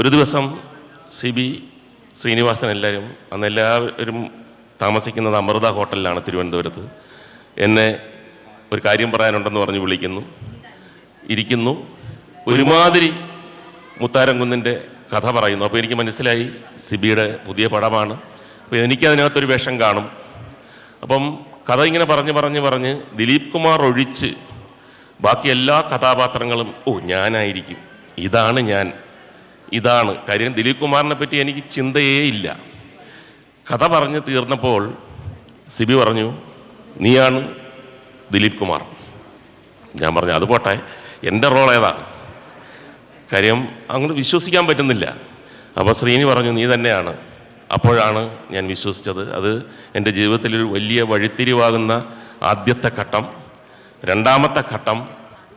ഒരു ദിവസം സിബി, ശ്രീനിവാസൻ എല്ലാവരും അന്ന് എല്ലാവരും താമസിക്കുന്നത് അമൃത ഹോട്ടലിലാണ് തിരുവനന്തപുരത്ത്. എന്നെ ഒരു കാര്യം പറയാനുണ്ടെന്ന് പറഞ്ഞ് വിളിക്കുന്നു. ഇരിക്കുന്നു. ഒരുമാതിരി മുത്താരംകുന്നിൻ്റെ കഥ പറയുന്നു. അപ്പോൾ എനിക്ക് മനസ്സിലായി സിബിയുടെ പുതിയ പടമാണ്. അപ്പോൾ എനിക്കതിനകത്തൊരു വേഷം കാണും. അപ്പം കഥ ഇങ്ങനെ പറഞ്ഞ് ദിലീപ് കുമാർ ഒഴിച്ച് ബാക്കി എല്ലാ കഥാപാത്രങ്ങളും ഞാനായിരിക്കും, ഇതാണ് ഞാൻ, ഇതാണ് കാര്യം. ദിലീപ് കുമാറിനെ പറ്റി എനിക്ക് ചിന്തയേ ഇല്ല. കഥ പറഞ്ഞ് തീർന്നപ്പോൾ സിബി പറഞ്ഞു, നീയാണ് ദിലീപ് കുമാർ. ഞാൻ പറഞ്ഞു, അത് പോട്ടെ, എൻ്റെ റോൾ ഏതാണ്? കാര്യം അങ്ങോട്ട് വിശ്വസിക്കാൻ പറ്റുന്നില്ല. അപ്പോൾ ശ്രീനി പറഞ്ഞു, നീ തന്നെയാണ്. അപ്പോഴാണ് ഞാൻ വിശ്വസിച്ചത്. അത് എൻ്റെ ജീവിതത്തിലൊരു വലിയ വഴിത്തിരിവാകുന്ന ആദ്യത്തെ ഘട്ടം. രണ്ടാമത്തെ ഘട്ടം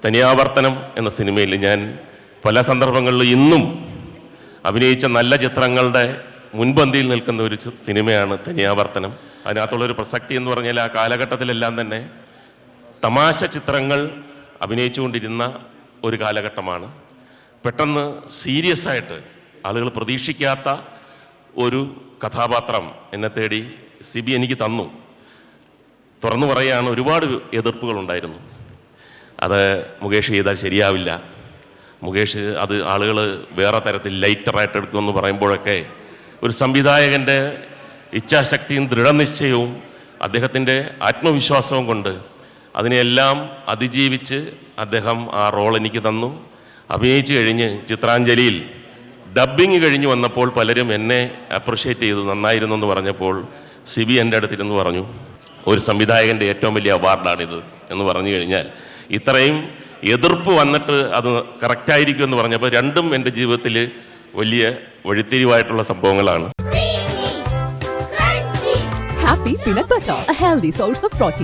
തനിയാവർത്തനം എന്ന സിനിമയിൽ ഞാൻ പല സന്ദർഭങ്ങളിലും ഇന്നും അഭിനയിച്ച നല്ല ചിത്രങ്ങളുടെ മുൻപന്തിയിൽ നിൽക്കുന്ന ഒരു സിനിമയാണ് തനിയാവർത്തനം. അതിനകത്തുള്ളൊരു പ്രസക്തി എന്ന് പറഞ്ഞാൽ ആ കാലഘട്ടത്തിലെല്ലാം തന്നെ തമാശ ചിത്രങ്ങൾ അഭിനയിച്ചുകൊണ്ടിരുന്ന ഒരു കാലഘട്ടമാണ്. പെട്ടെന്ന് സീരിയസ് ആയിട്ട് ആളുകൾ പ്രതീക്ഷിക്കാത്ത ഒരു കഥാപാത്രം എന്നെ തേടി സിബി എനിക്ക് തന്നു. തുറന്നു പറയുകയാണ്, ഒരുപാട് എതിർപ്പുകളുണ്ടായിരുന്നു. അത് മുകേഷ് ചെയ്താൽ ശരിയാവില്ല, മുകേഷ് അത് ആളുകൾ വേറെ തരത്തിൽ ലൈറ്ററായിട്ട് എടുക്കുമെന്ന് പറയുമ്പോഴൊക്കെ ഒരു സംവിധായകൻ്റെ ഇച്ഛാശക്തിയും ദൃഢനിശ്ചയവും അദ്ദേഹത്തിൻ്റെ ആത്മവിശ്വാസവും കൊണ്ട് അതിനെല്ലാം അതിജീവിച്ച് അദ്ദേഹം ആ റോൾ എനിക്ക് തന്നു. അഭിനയിച്ച് കഴിഞ്ഞ് ചിത്രാഞ്ജലിയിൽ ഡബ്ബിങ് കഴിഞ്ഞ് വന്നപ്പോൾ പലരും എന്നെ അപ്രിഷ്യേറ്റ് ചെയ്തു, നന്നായിരുന്നു എന്ന് പറഞ്ഞപ്പോൾ സിബി എൻ്റെ അടുത്തിരുന്ന് പറഞ്ഞു, ഒരു സംവിധായകൻ്റെ ഏറ്റവും വലിയ അവാർഡാണിത് എന്ന് പറഞ്ഞു കഴിഞ്ഞാൽ ഇത്രയും എതിർപ്പ് വന്നിട്ട് അത് കറക്റ്റായിരിക്കും എന്ന് പറഞ്ഞപ്പോൾ രണ്ടും എൻ്റെ ജീവിതത്തിൽ വലിയ വഴിത്തിരിവായിട്ടുള്ള സംഭവങ്ങളാണ്. Happy Peanut Butter, a healthy source of protein.